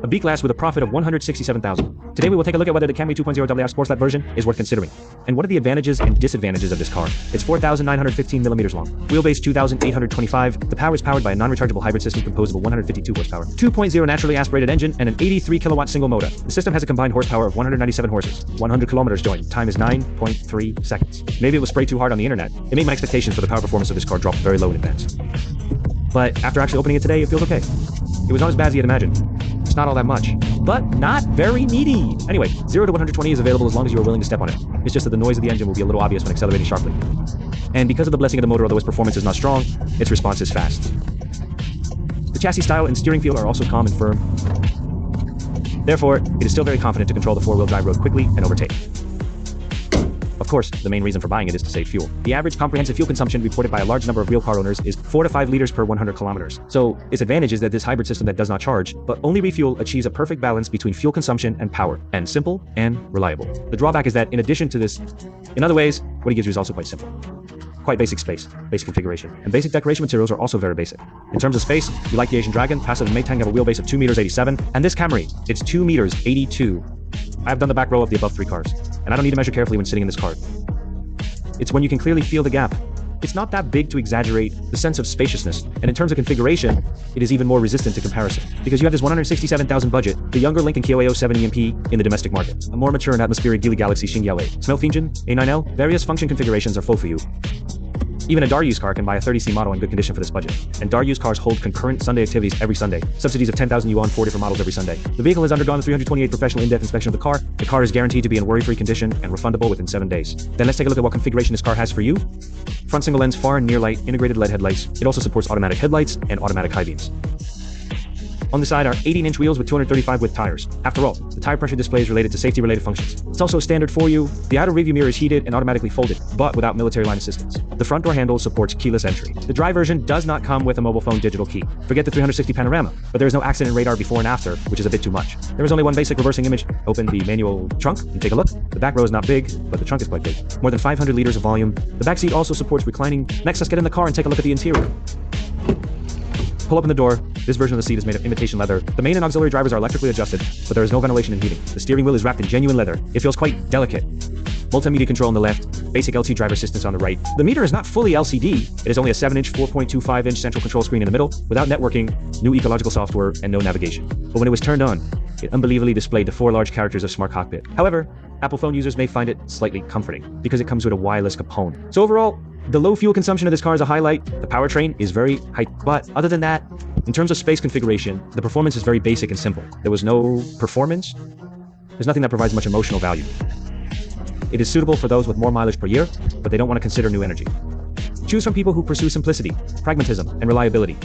A B-Class with a profit of $167,000. Today we will take a look at whether the Camry 2.0 WR Sportslab version is worth considering. And what are the advantages and disadvantages of this car? It's 4,915 millimeters long. Wheelbase 2,825. The power is powered by a non-rechargeable hybrid system composed of a 152 horsepower, 2.0 naturally aspirated engine, and an 83 kilowatt single motor. The system has a combined horsepower of 197 horses. 100 kilometers joined. Time is 9.3 seconds. Maybe it was sprayed too hard on the internet. It made my expectations for the power performance of this car drop very low in advance. But after actually opening it today, it feels okay. It was not as bad as you had imagined. It's not all that much, but not very meaty. Anyway, 0 to 120 is available as long as you are willing to step on it. It's just that the noise of the engine will be a little obvious when accelerating sharply. And because of the blessing of the motor, although its performance is not strong, its response is fast. The chassis style and steering feel are also calm and firm. Therefore, it is still very confident to control the four-wheel drive road quickly and overtake. Of course, the main reason for buying it is to save fuel. The average comprehensive fuel consumption reported by a large number of real car owners is 4 to 5 liters per 100 kilometers. So, its advantage is that this hybrid system that does not charge, but only refuel, achieves a perfect balance between fuel consumption and power, and simple and reliable. The drawback is that in addition to this, in other ways, what it gives you is also quite simple. Quite basic space, basic configuration, and basic decoration materials are also very basic. In terms of space, you like the Asian Dragon, Passive and Maytang have a wheelbase of 2 meters 87, and this Camry, it's 2 meters 82. I've done the back row of the above 3 cars, and I don't need to measure carefully when sitting in this car. It's when you can clearly feel the gap. It's not that big to exaggerate the sense of spaciousness, and in terms of configuration, it is even more resistant to comparison. Because you have this $167,000 budget, the younger Lincoln Kyo 7 EMP in the domestic market, a more mature and atmospheric Geely Galaxy Xing 8, Smelt engine, A9L, various function configurations are full for you. Even a DAR used car can buy a 30C model in good condition for this budget. And DAR used cars hold concurrent Sunday activities every Sunday. Subsidies of 10,000 yuan on 4 different models every Sunday. The vehicle has undergone the 328 professional in-depth inspection of the car. The car is guaranteed to be in worry-free condition and refundable within 7 days. Then let's take a look at what configuration this car has for you. Front single lens far and near light, integrated LED headlights. It also supports automatic headlights and automatic high beams. On the side are 18-inch wheels with 235 width tires. After all, the tire pressure display is related to safety-related functions. It's also a standard for you. The outer rearview mirror is heated and automatically folded, but without military line assistance. The front door handle supports keyless entry. The dry version does not come with a mobile phone digital key. Forget the 360 panorama, but there is no accident radar before and after, which is a bit too much. There is only one basic reversing image. Open the manual trunk and take a look. The back row is not big, but the trunk is quite big. More than 500 liters of volume. The back seat also supports reclining. Next, let's get in the car and take a look at the interior. Pull open the door. This version of the seat is made of imitation leather. The main and auxiliary drivers are electrically adjusted, but there is no ventilation and heating. The steering wheel is wrapped in genuine leather. It feels quite delicate. Multimedia control on the left, basic LT driver assistance on the right. The meter is not fully LCD. It is only a 7-inch, 4.25-inch central control screen in the middle, without networking, new ecological software, and no navigation. But when it was turned on, it unbelievably displayed the 4 large characters of Smart Cockpit. However, Apple phone users may find it slightly comforting, because it comes with a wireless component. So overall, the low fuel consumption of this car is a highlight. The powertrain is very high, but other than that, in terms of space configuration, the performance is very basic and simple. There was no performance. There's nothing that provides much emotional value. It is suitable for those with more mileage per year, but they don't want to consider new energy. Choose from people who pursue simplicity, pragmatism, and reliability.